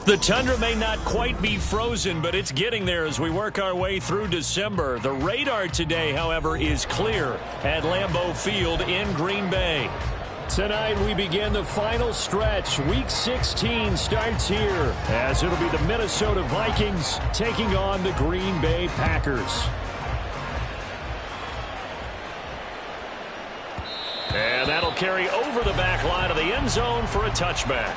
The tundra may not quite be frozen, but it's getting there as we work our way through December. The radar today, however, is clear at Lambeau Field in Green Bay. Tonight we begin the final stretch. Week 16 starts here as it'll be the Minnesota Vikings taking on the Green Bay Packers. And that'll carry over the back line of the end zone for a touchback.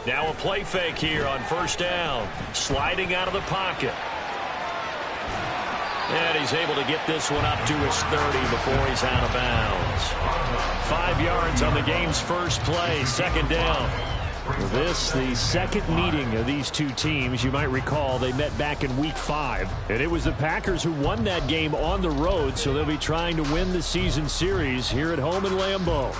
Now a play fake here on first down. Sliding out of the pocket. And he's able to get this one up to his 30 before he's out of bounds. 5 yards on the game's first play, second down. This, the second meeting of these two teams. You might recall they met back in Week 5. And it was the Packers who won that game on the road, so they'll be trying to win the season series here at home in Lambeau.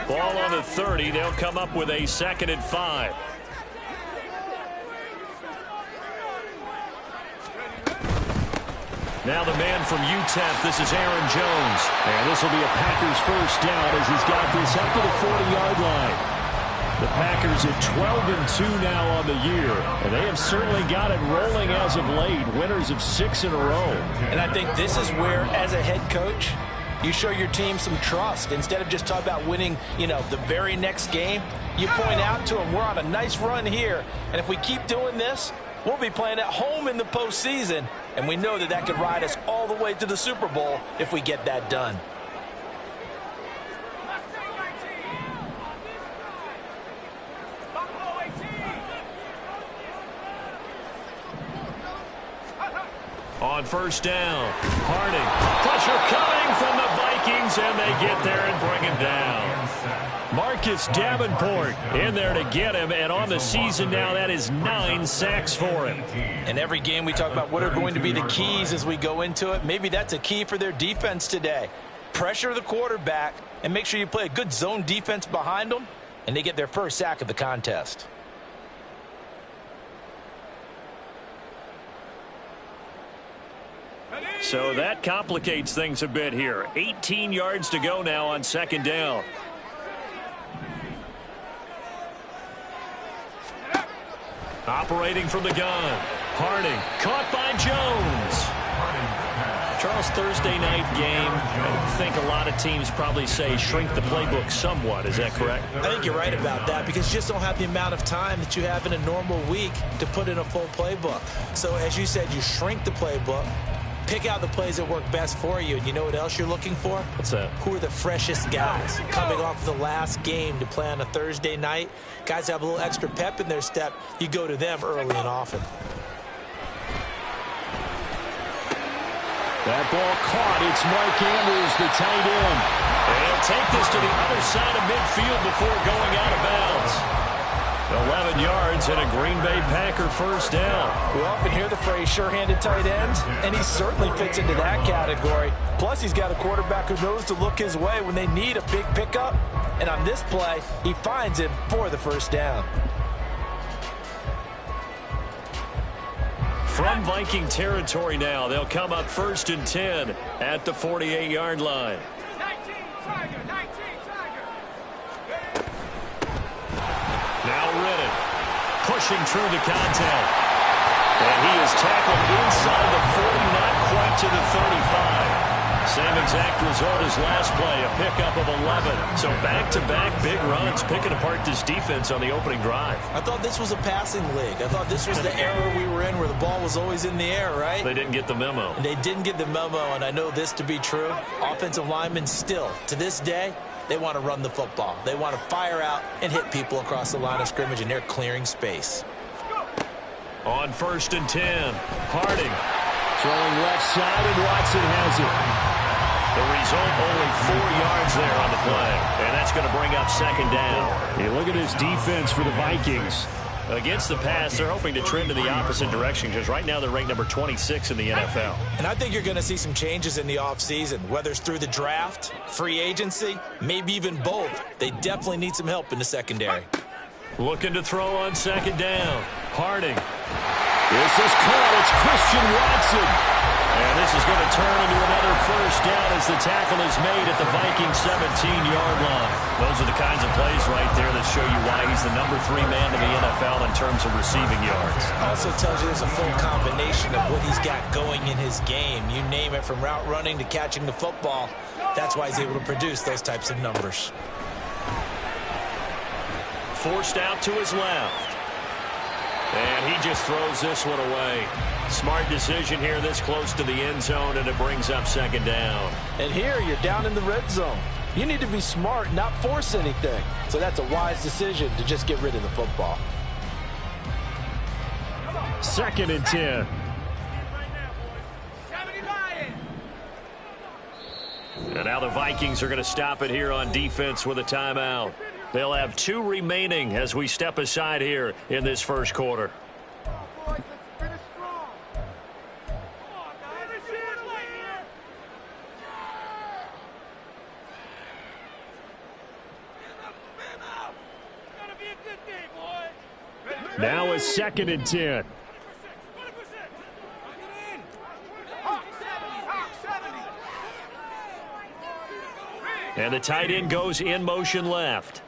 Ball on the 30. They'll come up with a 2nd and 5. Now the man from UTEP, this is Aaron Jones. And this will be a Packers first down as he's got this up to the 40-yard line. The Packers at 12-2 now on the year. And they have certainly got it rolling as of late. Winners of 6 in a row. And I think this is where, as a head coach, you show your team some trust. Instead of just talking about winning, the very next game, you point out to them, we're on a nice run here. And if we keep doing this, we'll be playing at home in the postseason. And we know that could ride us all the way to the Super Bowl if we get that done. On first down, Harding. Pressure coming from the Vikings, and they get there and bring him down. Marcus Davenport in there to get him, and on the season now, that is 9 sacks for him. In every game, we talk about what are going to be the keys as we go into it. Maybe that's a key for their defense today. Pressure the quarterback and make sure you play a good zone defense behind them, and they get their first sack of the contest. So that complicates things a bit here. 18 yards to go now on second down. Operating from the gun. Harding caught by Jones. Charles, Thursday night game. I think a lot of teams probably say shrink the playbook somewhat. Is that correct? I think you're right about that because you just don't have the amount of time that you have in a normal week to put in a full playbook. So as you said, you shrink the playbook. Pick out the plays that work best for you. And you know what else you're looking for? What's that? Who are the freshest guys coming off the last game to play on a Thursday night? Guys have a little extra pep in their step. You go to them early and often. That ball caught. It's Mark Andrews, the tight end. And he'll take this to the other side of midfield before going out of bounds. 11 yards and a Green Bay Packer first down. We often hear the phrase sure-handed tight ends, and he certainly fits into that category. Plus, he's got a quarterback who knows to look his way when they need a big pickup. And on this play, he finds him for the first down. From Viking territory now, they'll come up 1st and 10 at the 48-yard line. Now Riddick pushing through the contact. And he is tackled inside the 40, not quite to the 35. Same exact result as last play, a pickup of 11. So back-to-back big runs, picking apart this defense on the opening drive. I thought this was a passing league. I thought this was the era we were in where the ball was always in the air, right? They didn't get the memo. They didn't get the memo, and I know this to be true. Offensive linemen still, to this day, they want to run the football. They want to fire out and hit people across the line of scrimmage, and they're clearing space. On 1st and 10, Harding throwing left side, and Watson has it. The result, only 4 yards there on the play, and that's going to bring up 2nd down. Hey, look at this defense for the Vikings. Against the pass, they're hoping to trend in the opposite direction because right now they're ranked number 26 in the NFL. And I think you're going to see some changes in the offseason, whether it's through the draft, free agency, maybe even both. They definitely need some help in the secondary. Looking to throw on 2nd down. Harding. This is caught. It's Christian Watson. And this is going to turn into another 1st down as the tackle is made at the Vikings 17-yard line. Those are the kinds of plays right there that show you why he's the number 3 man in the NFL in terms of receiving yards. Also tells you there's a full combination of what he's got going in his game. You name it, from route running to catching the football. That's why he's able to produce those types of numbers. Forced out to his left. And he just throws this one away. Smart decision here this close to the end zone, and it brings up 2nd down. And here you're down in the red zone. You need to be smart, not force anything. So that's a wise decision to just get rid of the football. 2nd and 10. And now the Vikings are going to stop it here on defense with a timeout. They'll have 2 remaining as we step aside here in this 1st quarter. Now it's 2nd and 10. And the tight end goes in motion left.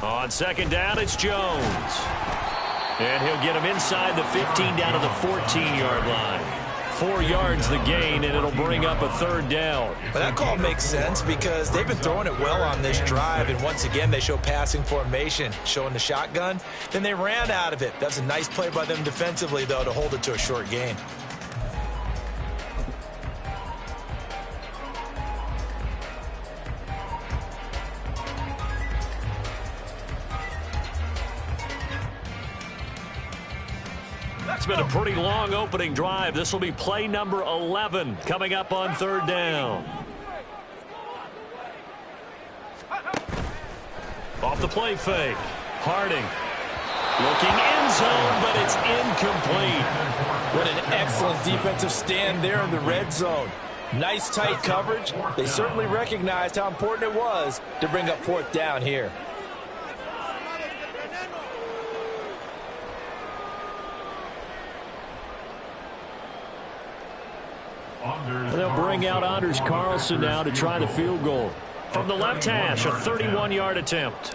On 2nd down, it's Jones. And he'll get him inside the 15 down to the 14-yard line. 4 yards the gain, and it'll bring up a 3rd down. But that call makes sense because they've been throwing it well on this drive, and once again they show passing formation, showing the shotgun. Then they ran out of it. That's a nice play by them defensively, though, to hold it to a short gain. It's been a pretty long opening drive. This will be play number 11 coming up on 3rd down. Off the play fake. Harding looking end zone, but it's incomplete. What an excellent defensive stand there in the red zone. Nice tight coverage. They certainly recognized how important it was to bring up 4th down here. They'll bring out Anders Carlson now to try the field goal. From the left hash, a 31-yard attempt.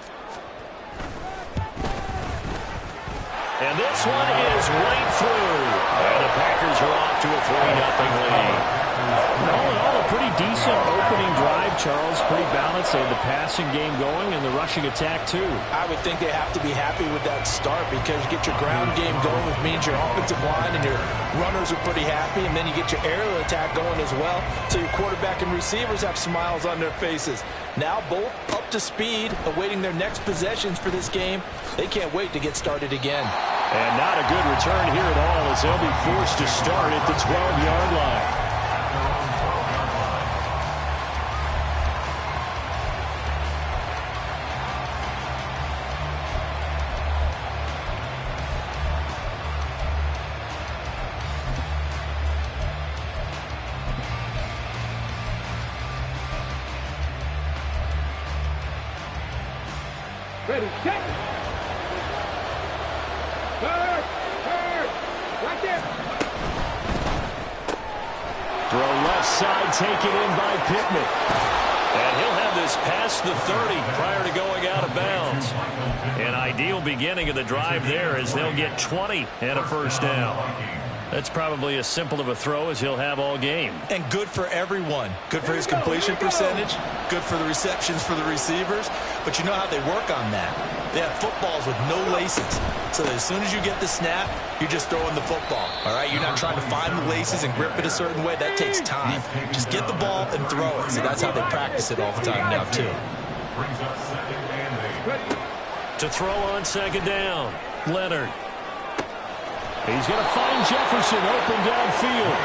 And this one is right through. And the Packers are off to a 3-0 lead. All in all, a pretty decent opening drive, Charles. Pretty balanced. They had the passing game going and the rushing attack, too. I would think they have to be happy with that start because you get your ground game going, which means your offensive line and your runners are pretty happy, and then you get your aerial attack going as well. So your quarterback and receivers have smiles on their faces. Now both up to speed, awaiting their next possessions for this game. They can't wait to get started again. And not a good return here at all as they'll be forced to start at the 12-yard line. Ready, set. Third. Right there. Throw left side, taken in by Pittman. And he'll have this past the 30 prior to going out of bounds. An ideal beginning of the drive there as they'll get 20 and a 1st down. That's probably as simple of a throw as he'll have all game. And good for everyone. Good for his completion percentage. Good for the receptions for the receivers. But you know how they work on that. They have footballs with no laces. So that as soon as you get the snap, you're just throwing the football. All right? You're not trying to find the laces and grip it a certain way. That takes time. Just get the ball and throw it. So that's how they practice it all the time now, too. To throw on second down, Leonard. He's going to find Jefferson open downfield.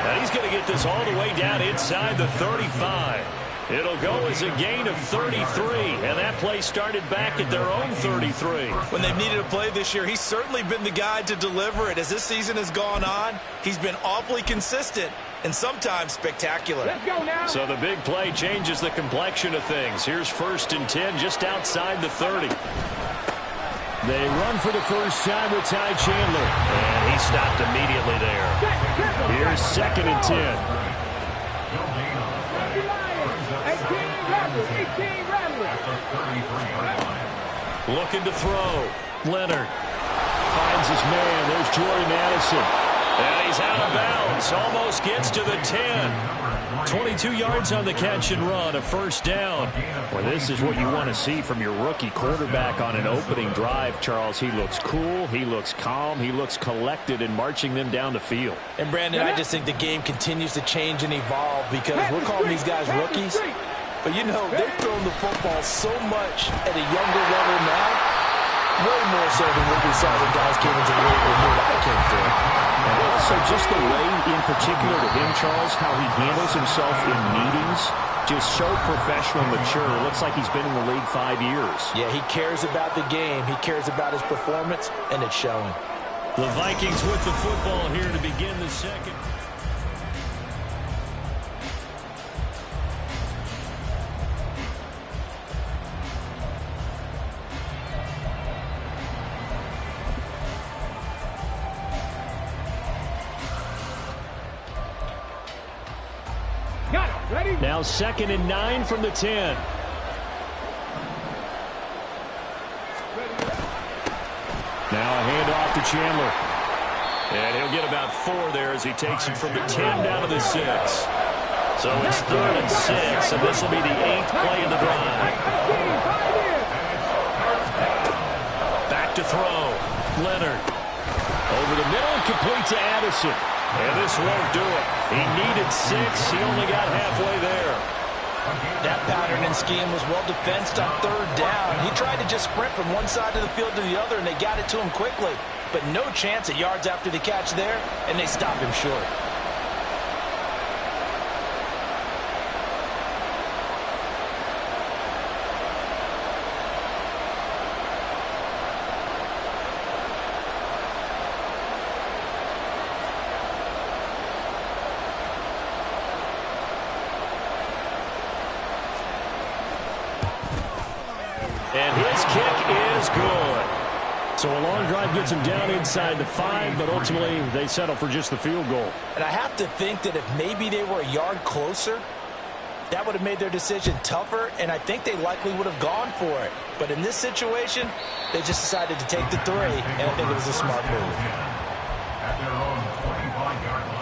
And he's going to get this all the way down inside the 35. It'll go as a gain of 33. And that play started back at their own 33. When they've needed a play this year, he's certainly been the guy to deliver it. As this season has gone on, he's been awfully consistent and sometimes spectacular. Let's go now. So the big play changes the complexion of things. Here's 1st and 10 just outside the 30. They run for the first time with Ty Chandler. And he stopped immediately there. Here's 2nd and 10. 18 Ramblers. Looking to throw. Leonard finds his man. There's Jordan Addison. And he's out of bounds. Almost gets to the 10. 22 yards on the catch and run. A 1st down. Well, this is what you want to see from your rookie quarterback on an opening drive, Charles. He looks cool. He looks calm. He looks collected in marching them down the field. And, Brandon, I just think the game continues to change and evolve because we're calling these guys rookies. But, you know, they've thrown the football so much at a younger level now, way more so than what we saw when guys came into the league when you and I came through. And also just the way in particular to him, Charles, how he handles himself in meetings, just so professional and mature. It looks like he's been in the league 5 years. Yeah, he cares about the game. He cares about his performance, and it's showing. The Vikings with the football here to begin the second. Now 2nd and 9 from the 10. Now a handoff to Chandler. And he'll get about 4 there as he takes it from the 10 down to the 6. So it's 3rd and 6, and this will be the 8th play of the drive. Back to throw. Leonard. Over the middle and complete to Addison. And this won't do it. He needed 6. He only got halfway there. That pattern and scheme was well defensed on 3rd down. He tried to just sprint from one side of the field to the other, and they got it to him quickly. But no chance at yards after the catch there, and they stopped him short. And his kick is good. So a long drive gets him down inside the 5, but ultimately they settle for just the field goal. And I have to think that if maybe they were a yard closer, that would have made their decision tougher, and I think they likely would have gone for it. But in this situation, they just decided to take the 3, and I think it was a smart move. At their own 25-yard line.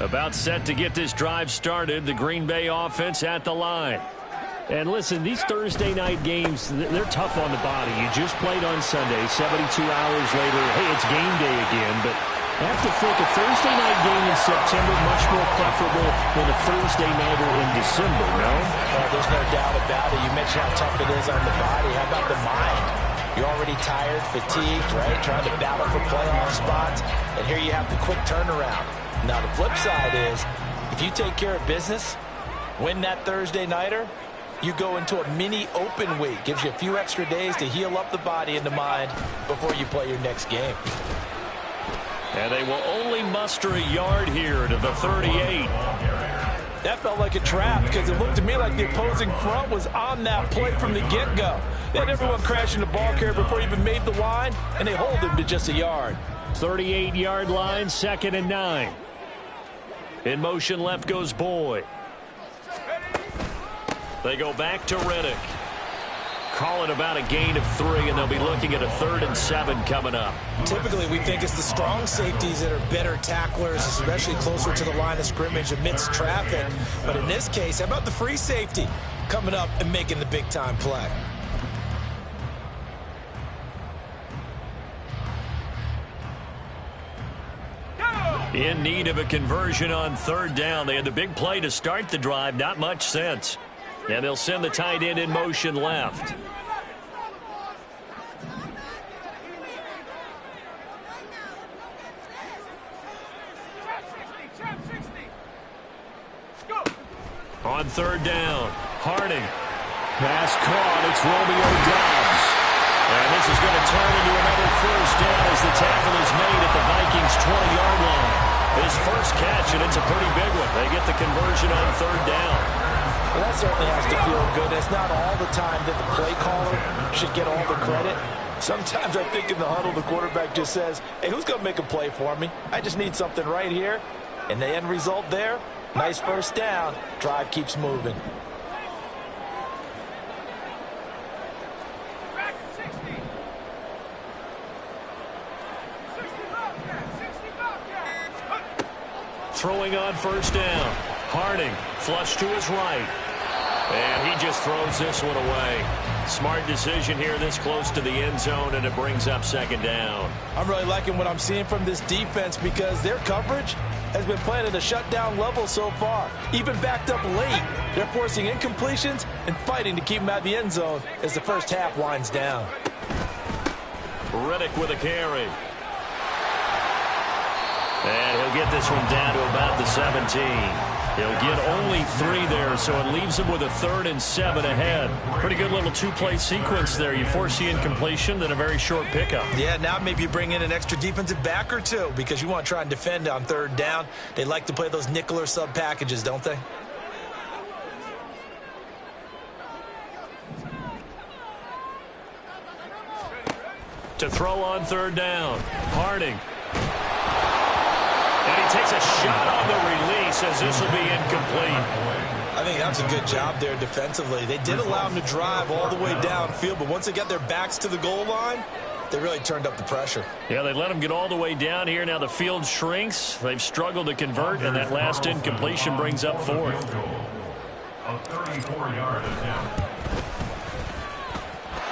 About set to get this drive started. The Green Bay offense at the line. And listen, these Thursday night games, they're tough on the body. You just played on Sunday, 72 hours later, hey, it's game day again. But I have to think a Thursday night game in September much more preferable than a Thursday nighter in December, no? Oh, there's no doubt about it. You mentioned how tough it is on the body. How about the mind? You're already tired, fatigued, right? Trying to battle for playoff spots. And here you have the quick turnaround. Now, the flip side is, if you take care of business, win that Thursday nighter, you go into a mini open week. Gives you a few extra days to heal up the body and the mind before you play your next game. And they will only muster a yard here to the 38. That felt like a trap because it looked to me like the opposing front was on that play from the get-go. They had everyone crashing the ball carrier before he even made the line, and they hold him to just a yard. 38-yard line, 2nd and 9. In motion left goes Boyd. They go back to Riddick. Call it about a gain of 3, and they'll be looking at a 3rd and 7 coming up. Typically, we think it's the strong safeties that are better tacklers, especially closer to the line of scrimmage amidst traffic. But in this case, how about the free safety coming up and making the big-time play? In need of a conversion on 3rd down. They had the big play to start the drive. Not much sense. And they'll send the tight end in motion left. On 3rd down, Harding. Pass caught. It's Romeo Doubs. And this is going to turn into another 1st down as the tackle is made at the Vikings' 20-yard line. His first catch, and it's a pretty big one. They get the conversion on 3rd down. Well, that certainly has to feel good. It's not all the time that the play caller should get all the credit. Sometimes I think in the huddle, the quarterback just says, hey, who's going to make a play for me? I just need something right here. And the end result there, nice 1st down. Drive keeps moving. Throwing on 1st down. Harding, flush to his right. And he just throws this one away. Smart decision here this close to the end zone, and it brings up 2nd down. I'm really liking what I'm seeing from this defense because their coverage has been playing at a shutdown level so far. Even backed up late, they're forcing incompletions and fighting to keep them out of the end zone as the first half winds down. Riddick with a carry. And he'll get this one down to about the 17. He'll get only 3 there, so it leaves him with a 3rd and 7 ahead. Pretty good little 2-play sequence there. You force the incompletion, then a very short pickup. Yeah, now maybe you bring in an extra defensive back or 2 because you want to try and defend on 3rd down. They like to play those nickel or sub packages, don't they? To throw on 3rd down, Harding. And he takes a shot on the release as this will be incomplete. I think that's a good job there defensively. They did allow him to drive all the way downfield, but once they got their backs to the goal line, they really turned up the pressure. Yeah, they let him get all the way down here. Now the field shrinks. They've struggled to convert, and that last incompletion brings up 4th. A 34-yard attempt.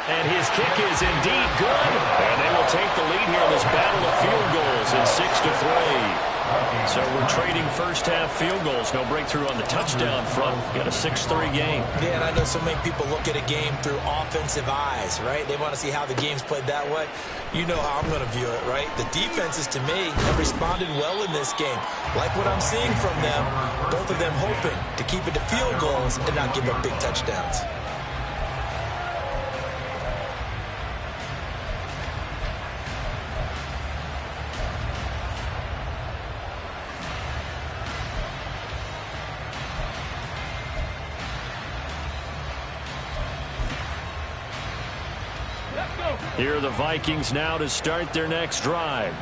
And his kick is indeed good. And they will take the lead here in this battle of field goals at 6-3. So we're trading first half field goals. No breakthrough on the touchdown front. Got a 6-3 game. Yeah, and I know so many people look at a game through offensive eyes, right? They want to see how the game's played that way. You know how I'm going to view it, right? The defenses, to me, have responded well in this game. Like what I'm seeing from them, both of them hoping to keep it to field goals and not give up big touchdowns. Here are the Vikings now to start their next drive.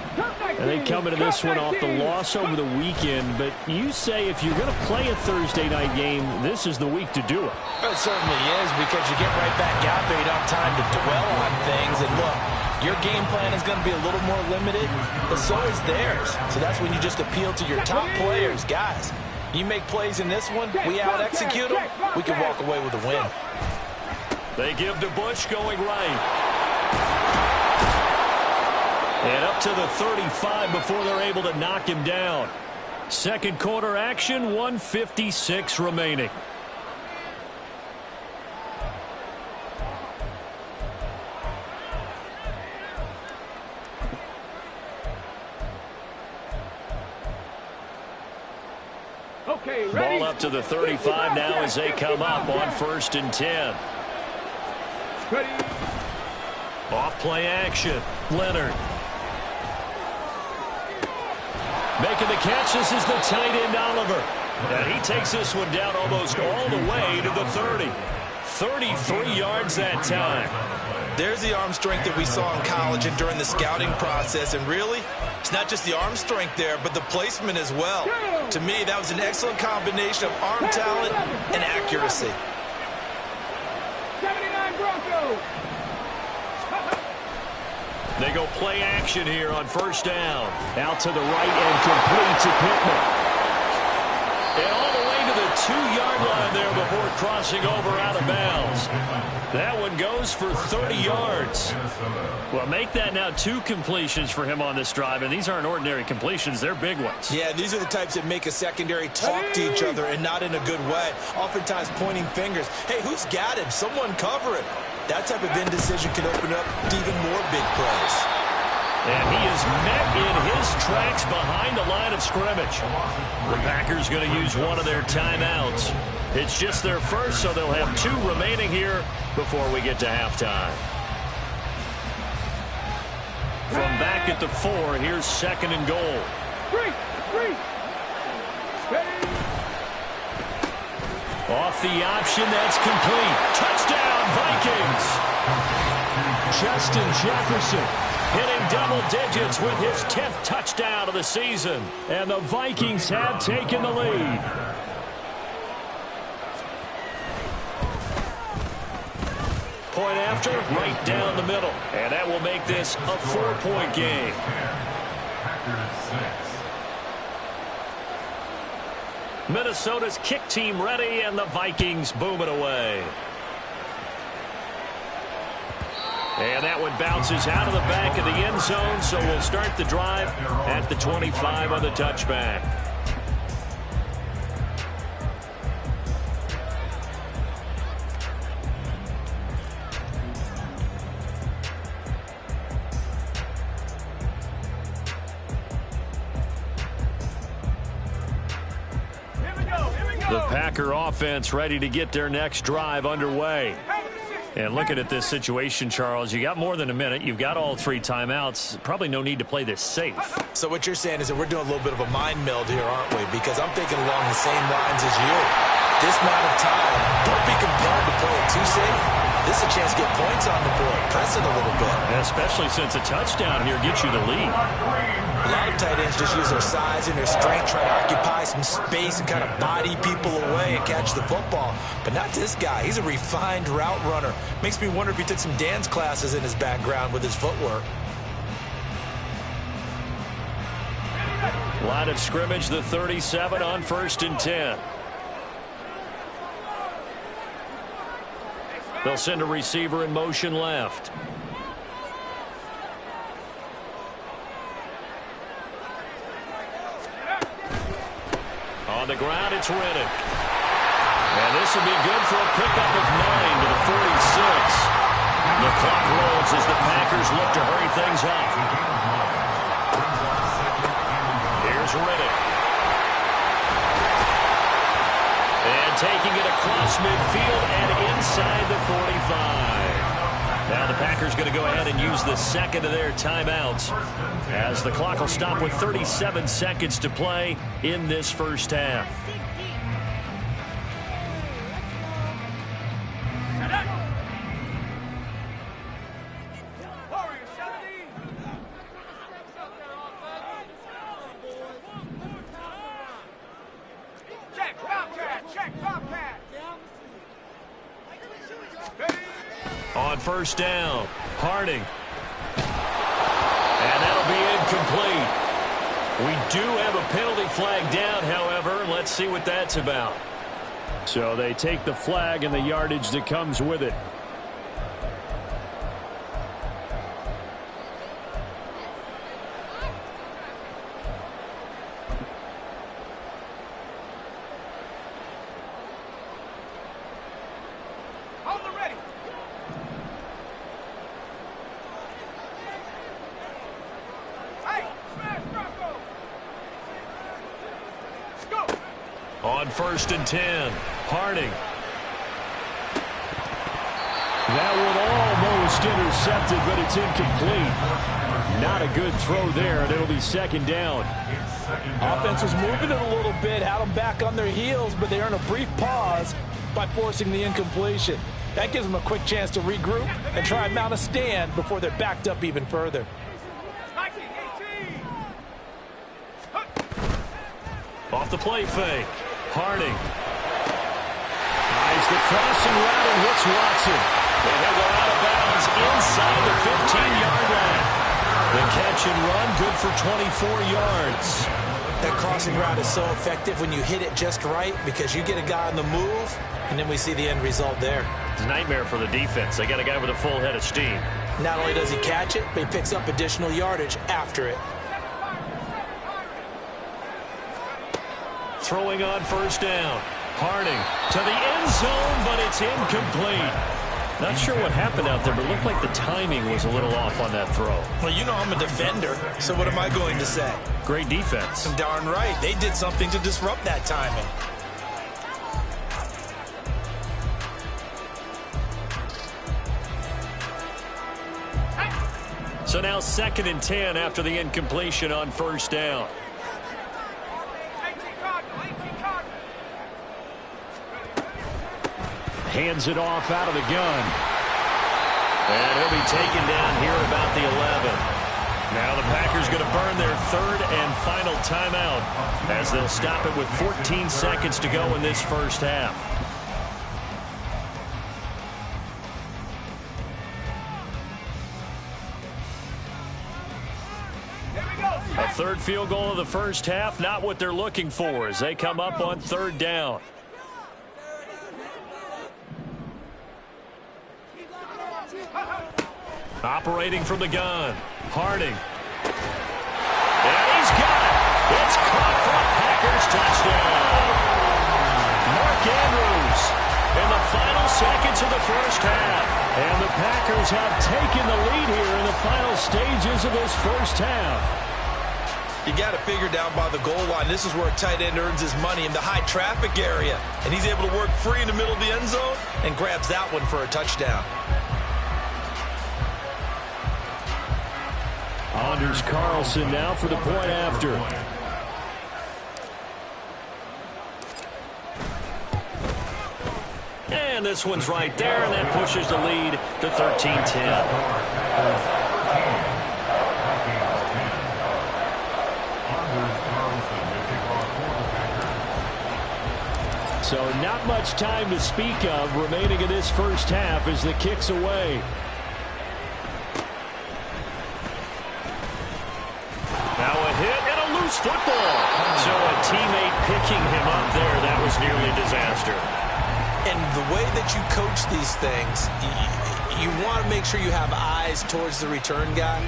And they come into this one off the loss over the weekend, but you say if you're going to play a Thursday night game, this is the week to do it. It certainly is, because you get right back out there. You don't have time to dwell on things. And look, your game plan is going to be a little more limited, but so is theirs. So that's when you just appeal to your top players. Guys, you make plays in this one, we out-execute them, we can walk away with a win. They give to Bush going right. And up to the 35 before they're able to knock him down. Second quarter action, 1:56 remaining. Okay, ready? Ball up to the 35 now as they come up on 1st and 10. Ready? Off play action. Leonard. Making the catch, this is the tight end Oliver. And he takes this one down almost all the way to the 30. 33 yards that time. There's the arm strength that we saw in college and during the scouting process. And really, it's not just the arm strength there, but the placement as well. To me, that was an excellent combination of arm talent and accuracy. 79 Broncos. They go play action here on first down. Out to the right and complete to Pittman. And all the way to the 2-yard line there before crossing over out of bounds. That one goes for 30 yards. Well, make that now 2 completions for him on this drive, and these aren't ordinary completions. They're big ones. Yeah, these are the types that make a secondary talk to each other and not in a good way. Oftentimes pointing fingers. Hey, who's got him? Someone cover it. That type of indecision can open up to even more big plays. And he is met in his tracks behind the line of scrimmage. The Packers going to use one of their timeouts. It's just their first, so they'll have 2 remaining here before we get to halftime. From back at the 4, here's 2nd and goal. 3. Off the option, that's complete. Touchdown, Vikings! Justin Jefferson hitting double digits with his 10th touchdown of the season. And the Vikings have taken the lead. Point after, right down the middle. And that will make this a 4-point game. Minnesota's kick team ready, and the Vikings boom it away. And that one bounces out of the back of the end zone, so we'll start the drive at the 25 on the touchback. The Packer offense ready to get their next drive underway. And looking at this situation, Charles, you got more than a minute. You've got all 3 timeouts. Probably no need to play this safe. So what you're saying is that we're doing a little bit of a mind meld here, aren't we? Because I'm thinking along the same lines as you. This amount of time, don't be compelled to play it too safe. This is a chance to get points on the board. Press it a little bit. Especially since a touchdown here gets you the lead. A lot of tight ends just use their size and their strength, try to occupy some space and kind of body people away and catch the football. But not this guy. He's a refined route runner. Makes me wonder if he took some dance classes in his background with his footwork. Line of scrimmage, the 37 on 1st and 10. They'll send a receiver in motion left. On the ground, it's Riddick. And this will be good for a pickup of 9 to the 46. The clock rolls as the Packers look to hurry things up. Here's Riddick. And taking it across midfield and inside the 45. Now the Packers going to go ahead and use the 2nd of their timeouts as the clock will stop with 37 seconds to play in this first half. On first down, Harding. And that'll be incomplete. We do have a penalty flag down, however. Let's see what that's about. So they take the flag and the yardage that comes with it. On 1st and 10, Harding. That one almost intercepted, but it's incomplete. Not a good throw there, and it'll be 2nd down. Offense was moving it a little bit, had them back on their heels, but they earned a brief pause by forcing the incompletion. That gives them a quick chance to regroup and try and mount a stand before they're backed up even further. Off the play fake. Harding. Tries the crossing route and hits Watson. And he'll go out of bounds inside the 15-yard line. The catch and run, good for 24 yards. That crossing route is so effective when you hit it just right because you get a guy on the move, and then we see the end result there. It's a nightmare for the defense. They got a guy with a full head of steam. Not only does he catch it, but he picks up additional yardage after it. Throwing on first down. Harding to the end zone, but it's incomplete. Not sure what happened out there, but it looked like the timing was a little off on that throw. Well, you know I'm a defender, so what am I going to say? Great defense. Darn right. They did something to disrupt that timing. So now 2nd and 10 after the incompletion on first down. Hands it off out of the gun. And he'll be taken down here about the 11. Now the Packers going to burn their 3rd and final timeout as they'll stop it with 14 seconds to go in this first half. A 3rd field goal of the first half, not what they're looking for as they come up on 3rd down. Operating from the gun. Harding. And he's got it. It's caught for a Packers touchdown. Mark Andrews in the final seconds of the first half. And the Packers have taken the lead here in the final stages of this first half. You got to figure down by the goal line. This is where a tight end earns his money in the high traffic area. And he's able to work free in the middle of the end zone and grabs that one for a touchdown. Anders Carlson now for the point after. And this one's right there, and that pushes the lead to 13-10. So not much time to speak of remaining in this first half as the kick's away. Now a hit and a loose football. So a teammate picking him up there, that was nearly a disaster. And the way that you coach these things, you want to make sure you have eyes towards the return guy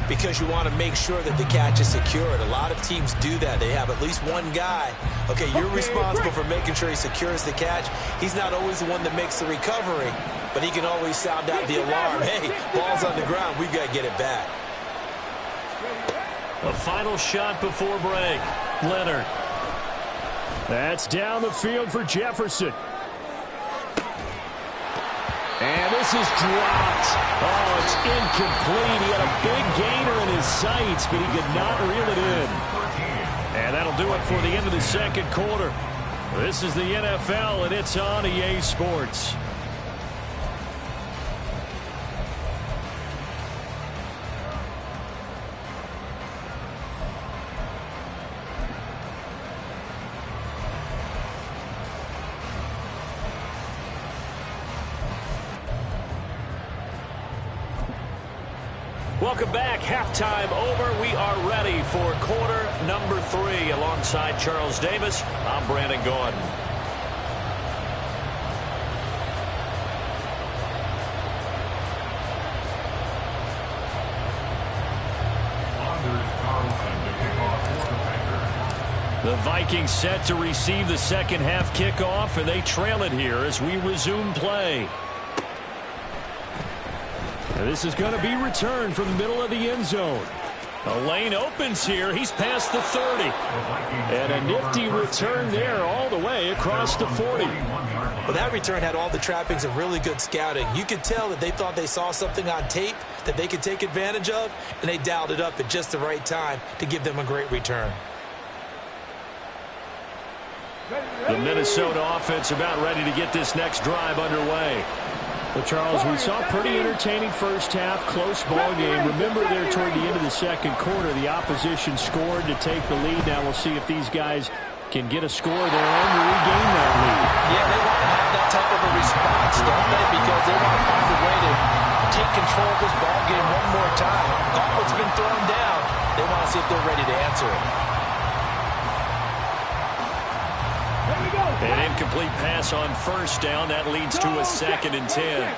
because you want to make sure that the catch is secured. A lot of teams do that. They have at least one guy. Okay, you're responsible for making sure he secures the catch. He's not always the one that makes the recovery, but he can always sound out the alarm. Hey, ball's on the ground. We've got to get it back. A final shot before break. Leonard. That's down the field for Jefferson. And this is dropped. Oh, it's incomplete. He had a big gainer in his sights, but he could not reel it in. And that'll do it for the end of the second quarter. This is the NFL, and it's on EA Sports. Welcome back. Halftime over. We are ready for quarter number 3. Alongside Charles Davis, I'm Brandon Gordon. The Vikings set to receive the second half kickoff, and they trail it here as we resume play. This is going to be returned from the middle of the end zone. A lane opens here. He's past the 30. And a nifty return there all the way across the 40. Well, that return had all the trappings of really good scouting. You could tell that they thought they saw something on tape that they could take advantage of, and they dialed it up at just the right time to give them a great return. The Minnesota offense about ready to get this next drive underway. Well, Charles, we saw a pretty entertaining first half, close ball game. Remember there toward the end of the second quarter, the opposition scored to take the lead. Now we'll see if these guys can get a score there and regain that lead. Yeah, they want to have that type of a response, don't they? Because they want to find a way to take control of this ball game one more time. Gauntlet's been thrown down. They want to see if they're ready to answer it. An incomplete pass on first down. That leads to a 2nd and 10.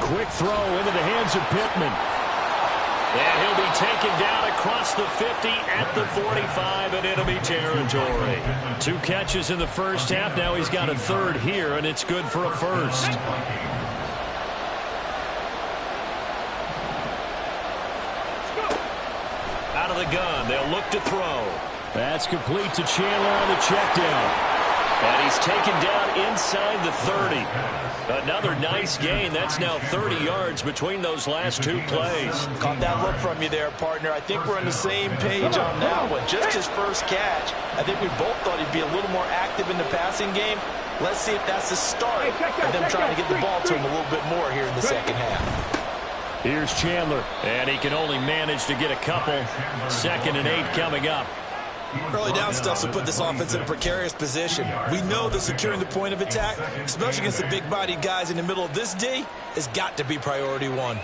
Quick throw into the hands of Pittman. And he'll be taken down across the 50 at the 45 in enemy territory. 2 catches in the first half. Now he's got a 3rd here, and it's good for a 1st. Out of the gun. They'll look to throw. That's complete to Chandler on the check down. And he's taken down inside the 30. Another nice gain. That's now 30 yards between those last 2 plays. Caught that look from you there, partner. I think we're on the same page on that one. Just his first catch. I think we both thought he'd be a little more active in the passing game. Let's see if that's the start of them trying to get the ball to him a little bit more here in the second half. Here's Chandler. And he can only manage to get a couple. 2nd and 8 coming up. Early down stuff will put this offense in a precarious position. We know that securing the point of attack, especially against the big-bodied guys in the middle of this D, has got to be priority 1.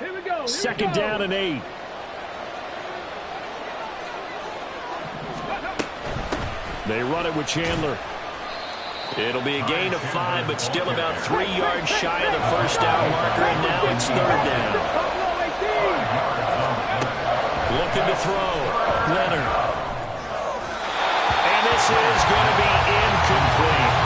Here we go. 2nd down and 8. They run it with Chandler. It'll be a gain of 5, but still about 3 yards shy of the first down marker, and now it's 3rd down. Looking to throw. Leonard. And this is going to be incomplete.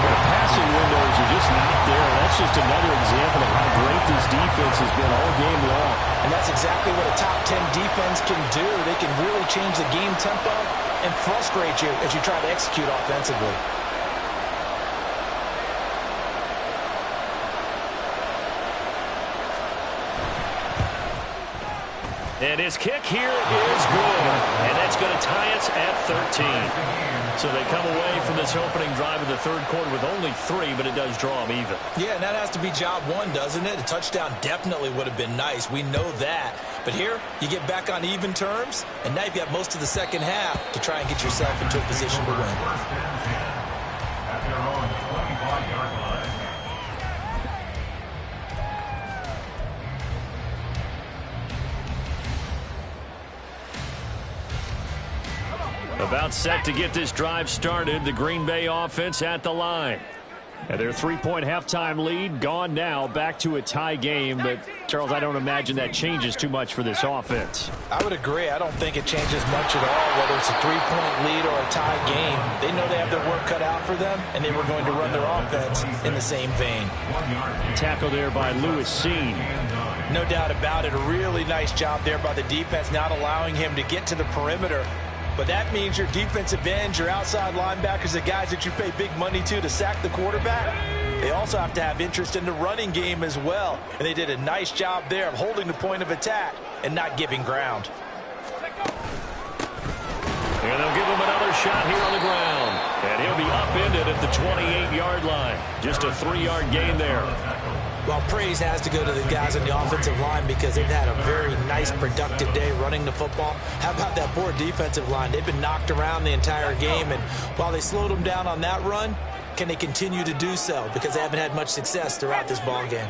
The passing windows are just not there. That's just another example of how great this defense has been all game long. And that's exactly what a top 10 defense can do. They can really change the game tempo and frustrate you as you try to execute offensively. And his kick here is good. And that's going to tie us at 13. So they come away from this opening drive of the 3rd quarter with only 3, but it does draw them even. Yeah, and that has to be job 1, doesn't it? A touchdown definitely would have been nice. We know that. But here, you get back on even terms, and now you've got most of the second half to try and get yourself into a position to win. At their own 25-yard line. About set to get this drive started. The Green Bay offense at the line. And their 3-point halftime lead gone now, back to a tie game. But, Charles, I don't imagine that changes too much for this offense. I would agree. I don't think it changes much at all, whether it's a 3-point lead or a tie game. They know they have their work cut out for them, and they were going to run their offense in the same vein. Tackle there by Lewis Seen. No doubt about it. A really nice job there by the defense, not allowing him to get to the perimeter. But that means your defensive ends, your outside linebackers, the guys that you pay big money to sack the quarterback, they also have to have interest in the running game as well. And they did a nice job there of holding the point of attack and not giving ground. And they'll give him another shot here on the ground. And he'll be upended at the 28-yard line. Just a 3-yard gain there. Well, praise has to go to the guys on the offensive line because they've had a very nice, productive day running the football. How about that poor defensive line? They've been knocked around the entire game, and while they slowed them down on that run, can they continue to do so? Because they haven't had much success throughout this ball game.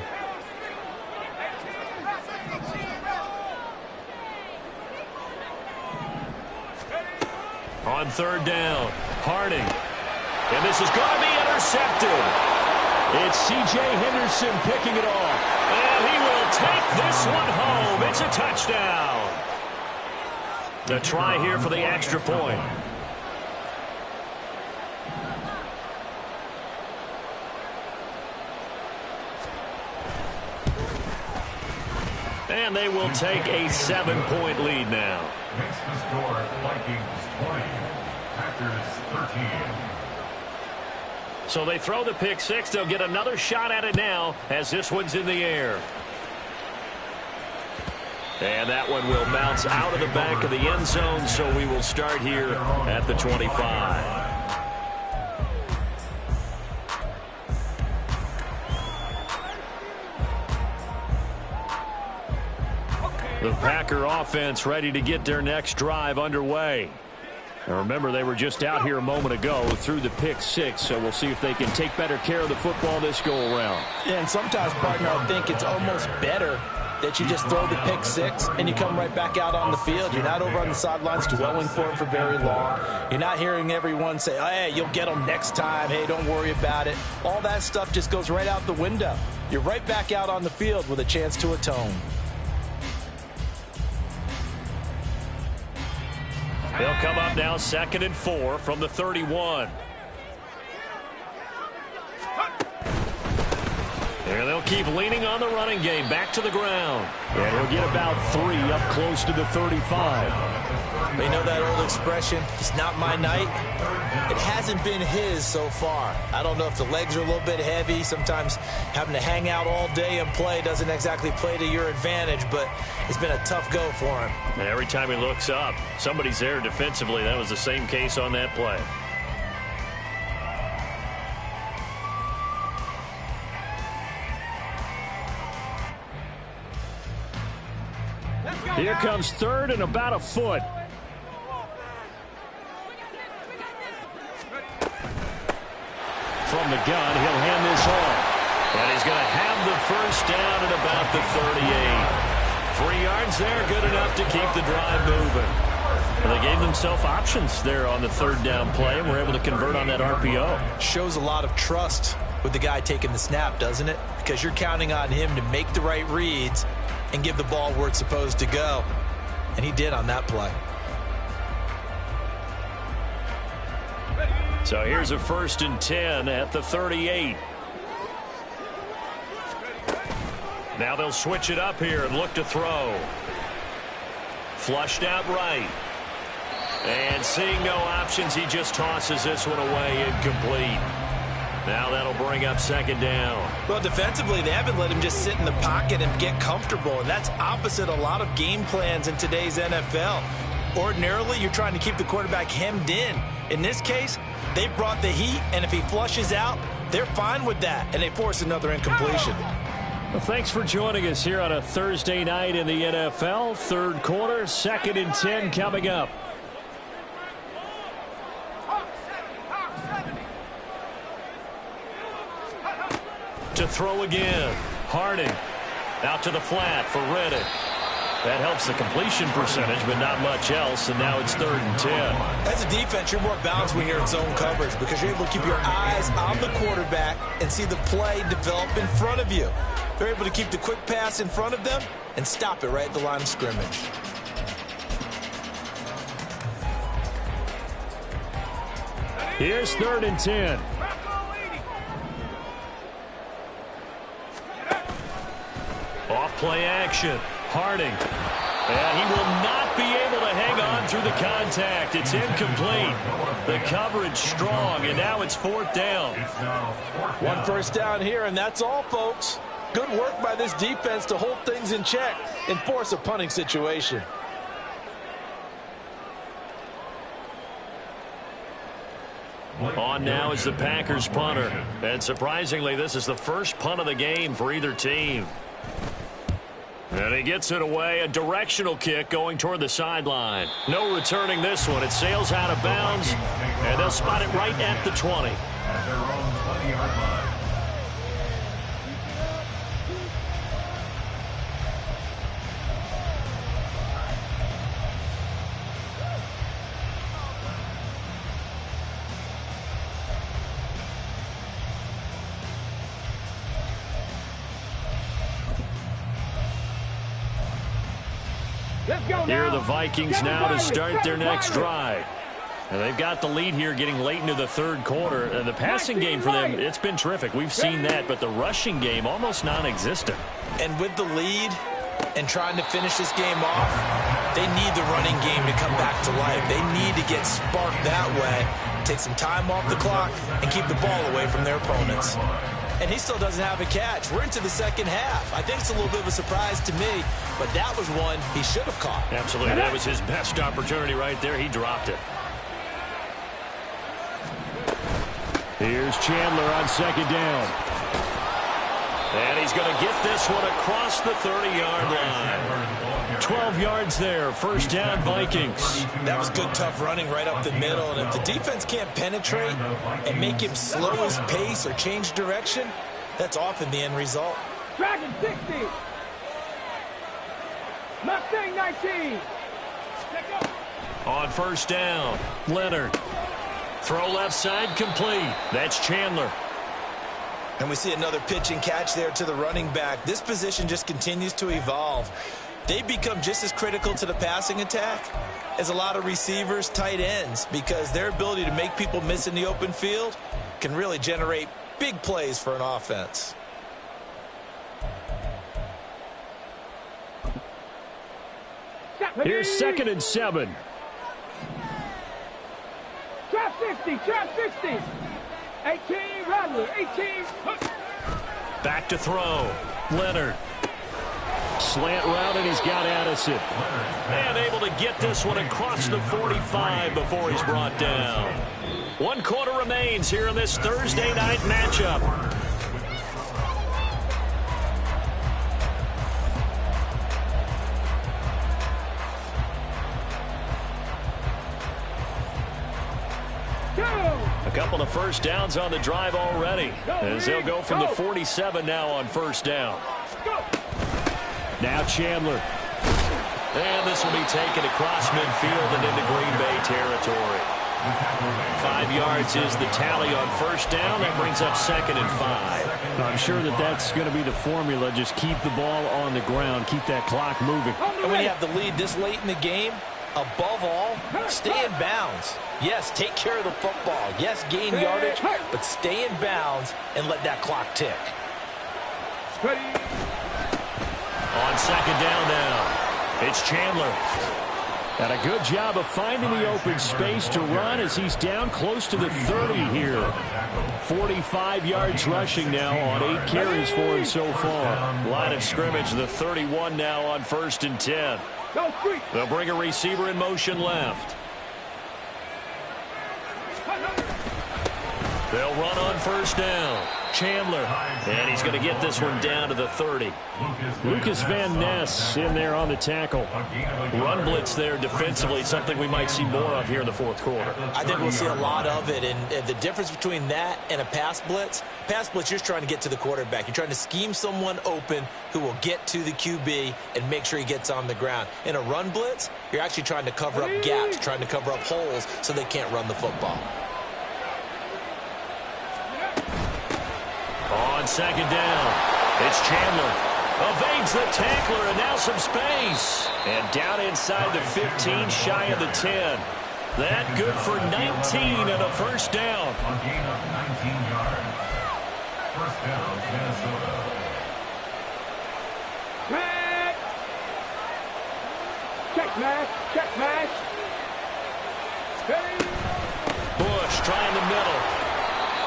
On 3rd down, Harding. And this is going to be intercepted. It's C.J. Henderson picking it off. And he will take this one home. It's a touchdown. The try here for the extra point. And they will take a 7-point lead now. Makes the score Vikings 20. Packers 13. So they throw the pick six. They'll get another shot at it now as this one's in the air. And that one will bounce out of the back of the end zone, so we will start here at the 25. The Packer offense ready to get their next drive underway. And remember, they were just out here a moment ago through the pick six, so we'll see if they can take better care of the football this go-around. Yeah, and sometimes, partner, I think it's almost better that you just throw the pick six and you come right back out on the field. You're not over on the sidelines dwelling for it for very long. You're not hearing everyone say, oh, hey, you'll get them next time. Hey, don't worry about it. All that stuff just goes right out the window. You're right back out on the field with a chance to atone. They'll come up now 2nd and 4 from the 31. And they'll keep leaning on the running game back to the ground. And he'll get about 3 up close to the 35. You know that old expression, it's not my night? It hasn't been his so far. I don't know if the legs are a little bit heavy. Sometimes having to hang out all day and play doesn't exactly play to your advantage, but it's been a tough go for him. And every time he looks up, somebody's there defensively. That was the same case on that play. Here comes 3rd and about a foot. From the gun, he'll hand this off. And he's going to have the first down at about the 38. 3 yards there, good enough to keep the drive moving. And they gave themselves options there on the 3rd down play and were able to convert on that RPO. Shows a lot of trust with the guy taking the snap, doesn't it? Because you're counting on him to make the right reads and give the ball where it's supposed to go. And he did on that play. So here's a 1st and 10 at the 38. Now they'll switch it up here and look to throw. Flushed out right. And seeing no options, he just tosses this one away incomplete. Now that'll bring up 2nd down. Well, defensively, they haven't let him just sit in the pocket and get comfortable, and that's opposite a lot of game plans in today's NFL. Ordinarily, you're trying to keep the quarterback hemmed in. In this case, they brought the heat, and if he flushes out, they're fine with that, and they force another incompletion. Well, thanks for joining us here on a Thursday night in the NFL. 3rd quarter, 2nd and 10 coming up. To throw again. Harding out to the flat for Reddick. That helps the completion percentage, but not much else, and now it's 3rd and 10. As a defense, you're more balanced when you're in zone coverage because you're able to keep your eyes on the quarterback and see the play develop in front of you. They're able to keep the quick pass in front of them and stop it right at the line of scrimmage. Here's 3rd and 10. Off play action. Harding. And he will not be able to hang on through the contact. It's incomplete. The coverage strong, and now it's 4th down. 1 first down here, and that's all, folks. Good work by this defense to hold things in check and force a punting situation. On now is the Packers punter. And surprisingly, this is the first punt of the game for either team. And he gets it away, a directional kick going toward the sideline. No returning this one. It sails out of bounds, and they'll spot it right at the 20. At their own 20-yard line. Here are the Vikings now to start their next drive. And they've got the lead here getting late into the 3rd quarter. And the passing game for them, it's been terrific. We've seen that, but the rushing game almost non-existent. And with the lead and trying to finish this game off, They need the running game to come back to life. They need to get sparked that way, take some time off the clock, and keep the ball away from their opponents. And he still doesn't have a catch. We're into the second half. I think it's a little bit of a surprise to me, but that was one he should have caught. Absolutely. That was his best opportunity right there. He dropped it. Here's Chandler on second down. And he's going to get this one across the 30-yard line. 12 yards there. First down, Vikings. That was good, tough running right up the middle. And if the defense can't penetrate and make him slow his pace or change direction, that's often the end result. Dragon 60. Mustang 19. On first down, Leonard. Throw left side, complete. That's Chandler. And we see another pitch and catch there to the running back. This position just continues to evolve. They become just as critical to the passing attack as a lot of receivers, tight ends, because their ability to make people miss in the open field can really generate big plays for an offense. Here's 2nd and 7. Trap 60. Trap 60. 18. Rattler. 18. Back to throw. Leonard. Slant route, and he's got Addison. And able to get this one across the 45 before he's brought down. 1 quarter remains here in this Thursday night matchup. A couple of first downs on the drive already, as they'll go from the 47 now on first down. Now Chandler. And this will be taken across midfield and into Green Bay territory. 5 yards is the tally on first down. That brings up 2nd and 5. I'm sure that's going to be the formula. Just keep the ball on the ground. Keep that clock moving. And when you have the lead this late in the game, above all, stay in bounds. Yes, take care of the football. Yes, gain yardage, but stay in bounds and let that clock tick. On second down now, it's Chandler. And a good job of finding the open space to run as he's down close to the 30 here. 45 yards rushing now on 8 carries for him so far. Line of scrimmage, the 31 now on 1st and 10. They'll bring a receiver in motion left. They'll run on first down. Chandler. And he's going to get this one down to the 30. Lucas Van Ness in there on the tackle. Run blitz there defensively, something we might see more of here in the 4th quarter. I think we'll see a lot of it, and the difference between that and a pass blitz, you're just trying to get to the quarterback. You're trying to scheme someone open who will get to the QB and make sure he gets on the ground. In a run blitz, you're actually trying to cover up gaps, trying to cover up holes so they can't run the football. On second down, it's Chandler. Evades the tackler, and now some space. And down inside the 15, shy of the 10. That good for 19 and a first down. On gain of 19 yards. First down, Minnesota. Check match. Check match. Bush trying the middle.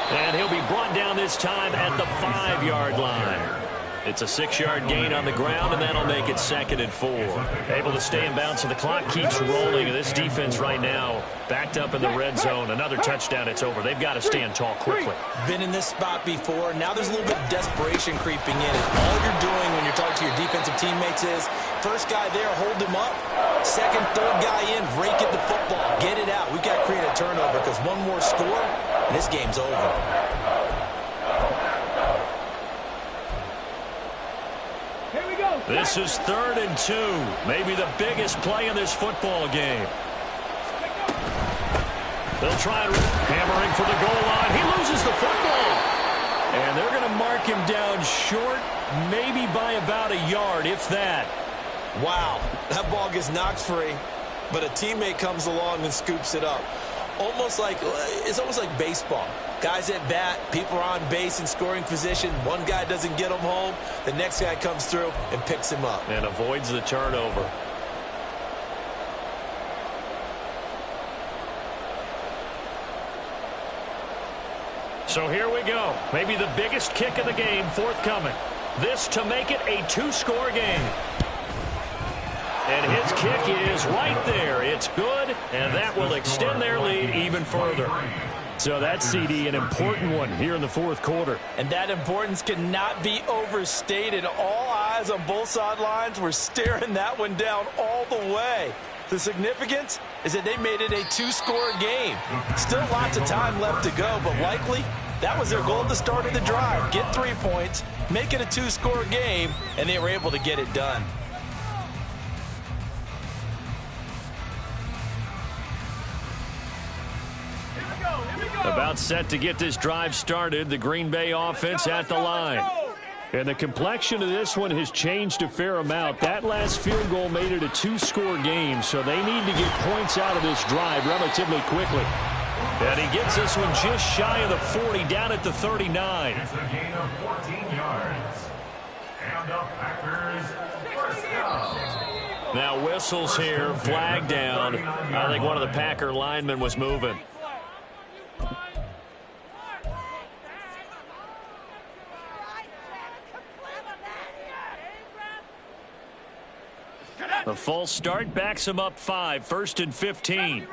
And he'll be brought down this time at the 5-yard line. It's a 6-yard gain on the ground, and that'll make it 2nd and 4. Able to stay in bounds, so the clock keeps rolling. And this defense right now backed up in the red zone. Another touchdown, it's over. They've got to stand tall quickly. Been in this spot before. Now there's a little bit of desperation creeping in. And all you're doing when you're talking to your defensive teammates is, first guy there, hold him up. Second, third guy in, rake at the football. Get it out. We've got to create a turnover because one more score, and this game's over. This is 3rd and 2. Maybe the biggest play in this football game. They'll try hammering for the goal line. He loses the football. And they're going to mark him down short, maybe by about a yard, if that. Wow, that ball gets knocked free, but a teammate comes along and scoops it up. It's almost like baseball. Guys at bat, people are on base in scoring position. One guy doesn't get him home. The next guy comes through and picks him up. And avoids the turnover. So here we go. Maybe the biggest kick of the game forthcoming. This to make it a two-score game. And his kick is right there. It's good, and that will extend their lead even further. So that's, CD, an important one here in the fourth quarter. And that importance cannot be overstated. All eyes on both sidelines were staring that one down all the way. The significance is that they made it a two-score game. Still lots of time left to go, but likely that was their goal at the start of the drive. Get 3 points, make it a two-score game, and they were able to get it done. About set to get this drive started. The Green Bay offense at the line. And the complexion of this one has changed a fair amount. That last field goal made it a two-score game, so they need to get points out of this drive relatively quickly. And he gets this one just shy of the 40, down at the 39. It's a gain of 14 yards. And the Packers first down. Now whistles here, flag down. I think one of the Packer linemen was moving. A false start backs him up 5, 1st and 15. 70 range.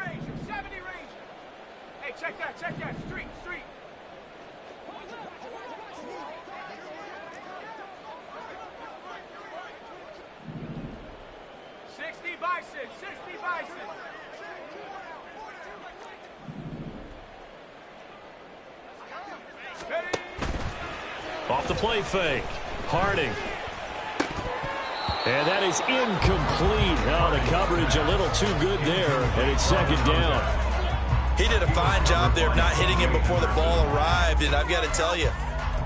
Hey, check that. Street. 60 bison. Off the play fake. Harding. And that is incomplete. Oh, the coverage a little too good there, and it's second down. He did a fine job there of not hitting him before the ball arrived, and I've got to tell you,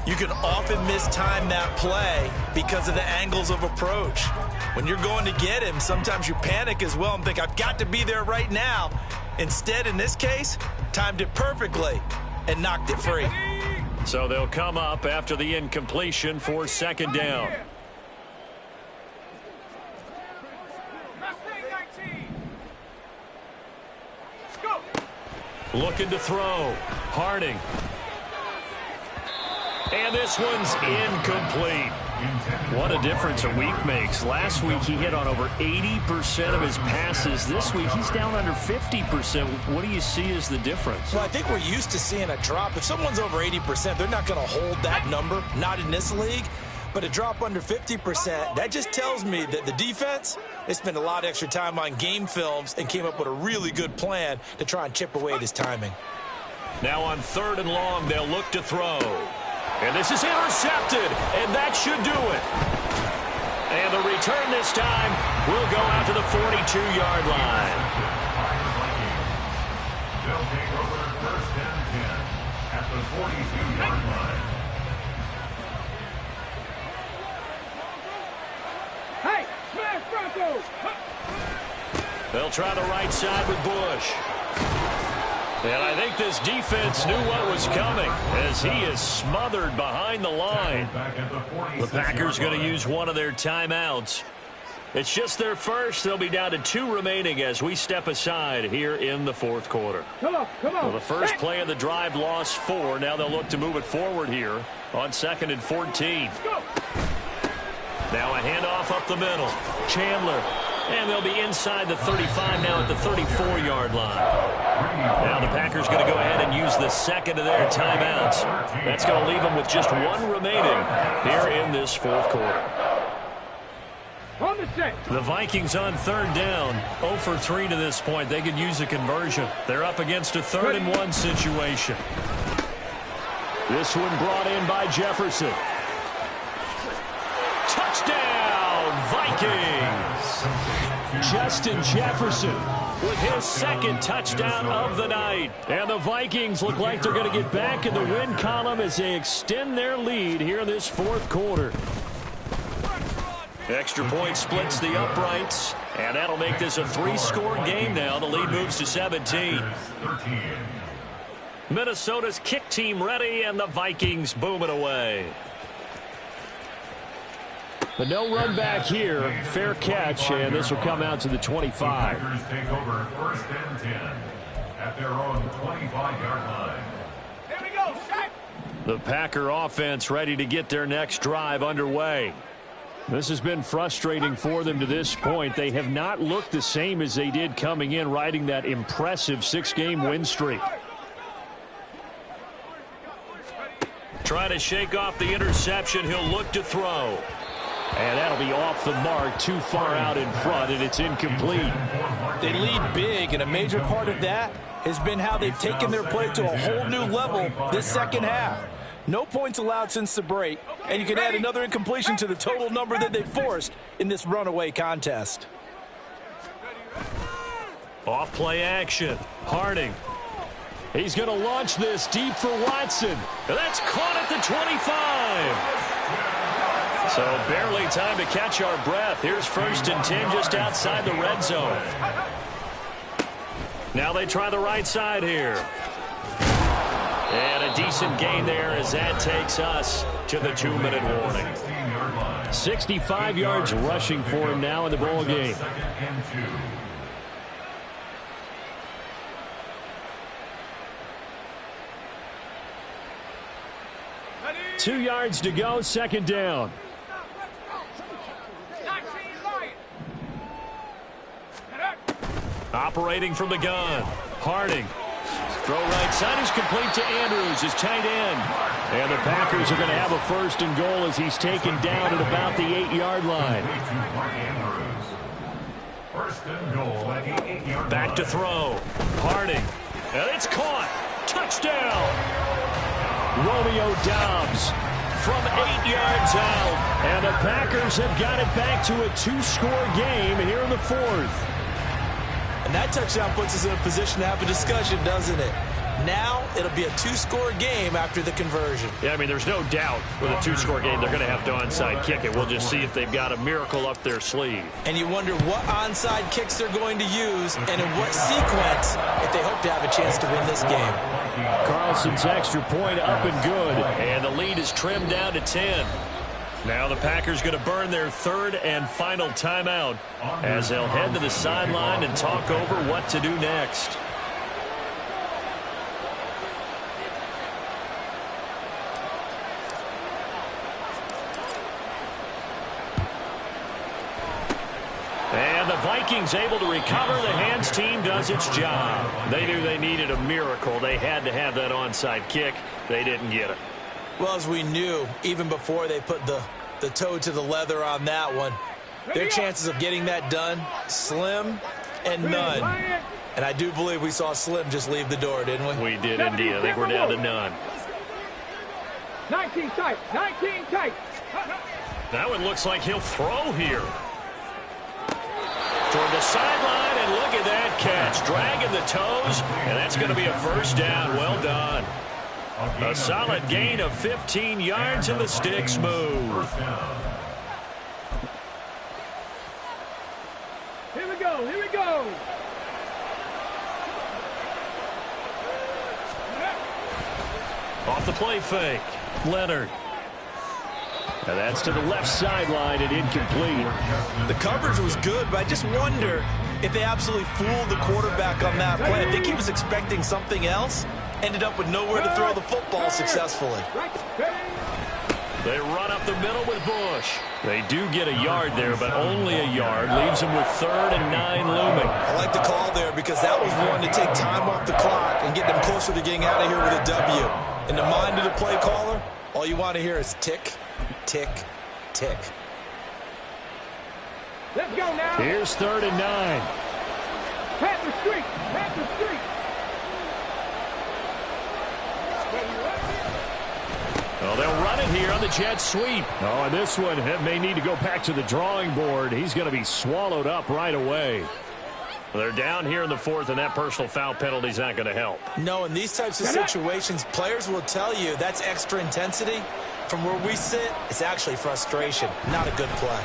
you can often mistime that play because of the angles of approach. When you're going to get him, sometimes you panic as well and think, I've got to be there right now. Instead, in this case, timed it perfectly and knocked it free. So they'll come up after the incompletion for second down. Looking to throw. Harding. And this one's incomplete. What a difference a week makes. Last week he hit on over 80% of his passes. This week he's down under 50%. What do you see as the difference? Well, I think we're used to seeing a drop. If someone's over 80%, they're not going to hold that number. Not in this league. But a drop under 50%, that just tells me that the defense, they spent a lot of extra time on game films and came up with a really good plan to try and chip away at his timing. Now on 3rd and long, they'll look to throw. And this is intercepted, and that should do it. And the return this time will go out to the 42-yard line. They'll take over 1st and 10 at the 42-yard line. Hey, smash Broncos! They'll try the right side with Bush. And I think this defense knew what was coming as he is smothered behind the line. The Packers going to use one of their timeouts. It's just their first. They'll be down to 2 remaining as we step aside here in the fourth quarter. Come on. Well, the first play of the drive lost 4. Now they'll look to move it forward here on 2nd and 14. Now a handoff up the middle. Chandler. And they'll be inside the 35 now at the 34-yard line. Now the Packers going to go ahead and use the second of their timeouts. That's going to leave them with just 1 remaining here in this fourth quarter. On the set. The Vikings on 3rd down. 0 for 3 to this point. They could use a conversion. They're up against a 3rd and 1 situation. This one brought in by Jefferson. Touchdown, Vikings! Justin Jefferson with his 2nd touchdown of the night. And the Vikings look like they're going to get back in the win column as they extend their lead here in this fourth quarter. Extra point splits the uprights, and that'll make this a 3-score game now. The lead moves to 17. Minnesota's kick team ready, and the Vikings booming away. But no run back here. Fair catch, and this will come out to the 25. The Packers take over 1st and 10 at their own 25-yard line. Here we go, set. The Packer offense ready to get their next drive underway. This has been frustrating for them to this point. They have not looked the same as they did coming in, riding that impressive 6-game win streak. Try to shake off the interception. He'll look to throw. And that'll be off the mark, too far out in front, and it's incomplete. They lead big, and a major part of that has been how they've taken their play to a whole new level this second half. No points allowed since the break, and you can add another incompletion to the total number that they forced in this runaway contest. Off play action. Harding. He's going to launch this deep for Watson. And that's caught at the 25. So barely time to catch our breath. Here's 1st and 10 just outside the red zone. Now they try the right side here. And a decent gain there as that takes us to the 2-minute warning. 65 yards rushing for him now in the ball game. 2 yards to go, 2nd down. Operating from the gun. Harding. Throw right side is complete to Andrews, his tight end. And the Packers are going to have a 1st and goal as he's taken down at about the 8-yard line. Back to throw. Harding. And it's caught. Touchdown. Romeo Doubs from 8 yards out. And the Packers have got it back to a 2-score game here in the 4th. And that touchdown puts us in a position to have a discussion, doesn't it? Now it'll be a 2-score game after the conversion. Yeah, I mean, there's no doubt with a 2-score game they're going to have to onside kick it. We'll just see if they've got a miracle up their sleeve. And you wonder what onside kicks they're going to use and in what sequence if they hope to have a chance to win this game. Carlson's extra point up and good. And the lead is trimmed down to 10. Now the Packers going to burn their 3rd and final timeout as they'll head to the sideline and talk over what to do next. And the Vikings able to recover. The hands team does its job. They knew they needed a miracle. They had to have that onside kick. They didn't get it. Well, as we knew, even before they put the toe to the leather on that one, their chances of getting that done, slim and none. And I do believe we saw Slim just leave the door, didn't we? We did indeed. I think we're down to none. 19 tight. 19 tight. That one looks like he'll throw here. Toward the sideline, and look at that catch. Dragging the toes, and that's going to be a 1st down. Well done. A solid gain of 15 yards, and the sticks move. Here we go. Here we go. Off the play fake. Leonard. And that's to the left sideline and incomplete. The coverage was good, but I just wonder if they absolutely fooled the quarterback on that play. I think he was expecting something else. Ended up with nowhere to throw the football successfully. They run up the middle with Bush. They do get a yard there, but only a yard. Leaves them with 3rd and 9 looming. I like the call there because that was one to take time off the clock and get them closer to getting out of here with a W. In the mind of the play caller, all you want to hear is tick, tick, tick. Let's go now. Here's 3rd and 9. Pat the street. Pat the street. Oh, they'll run it here on the jet sweep. Oh, and this one may need to go back to the drawing board. He's going to be swallowed up right away. They're down here in the 4th, and that personal foul penalty is not going to help. No, in these types of situations, players will tell you that's extra intensity. From where we sit, it's actually frustration, not a good play.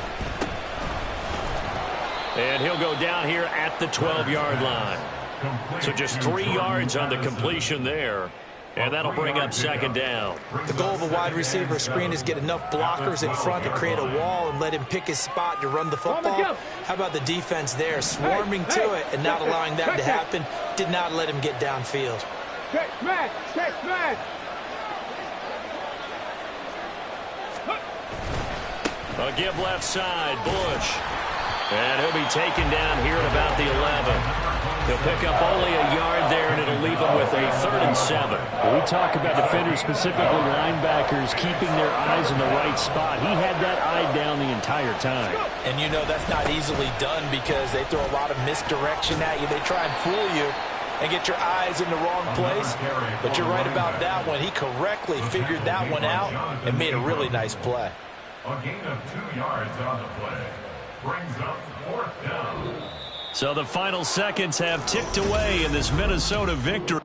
And he'll go down here at the 12-yard line. So just 3 yards on the completion there. And that'll bring up 2nd down. The goal of a wide receiver screen is get enough blockers in front to create a wall and let him pick his spot to run the football. How about the defense there, swarming to it and not allowing that to happen? Did not let him get downfield. Check smash. Check smash. A give left side, Bush. And he'll be taken down here at about the 11. He'll pick up only a yard there, and it'll leave him with a 3rd and 7. When we talk about defenders, specifically linebackers, keeping their eyes in the right spot. He had that eye down the entire time. And you know that's not easily done because they throw a lot of misdirection at you. They try and fool you and get your eyes in the wrong place. But you're right about that one. He correctly figured that one out and made a really nice play. A gain of 2 yards on the play. Brings up 4th down. So the final seconds have ticked away in this Minnesota victory.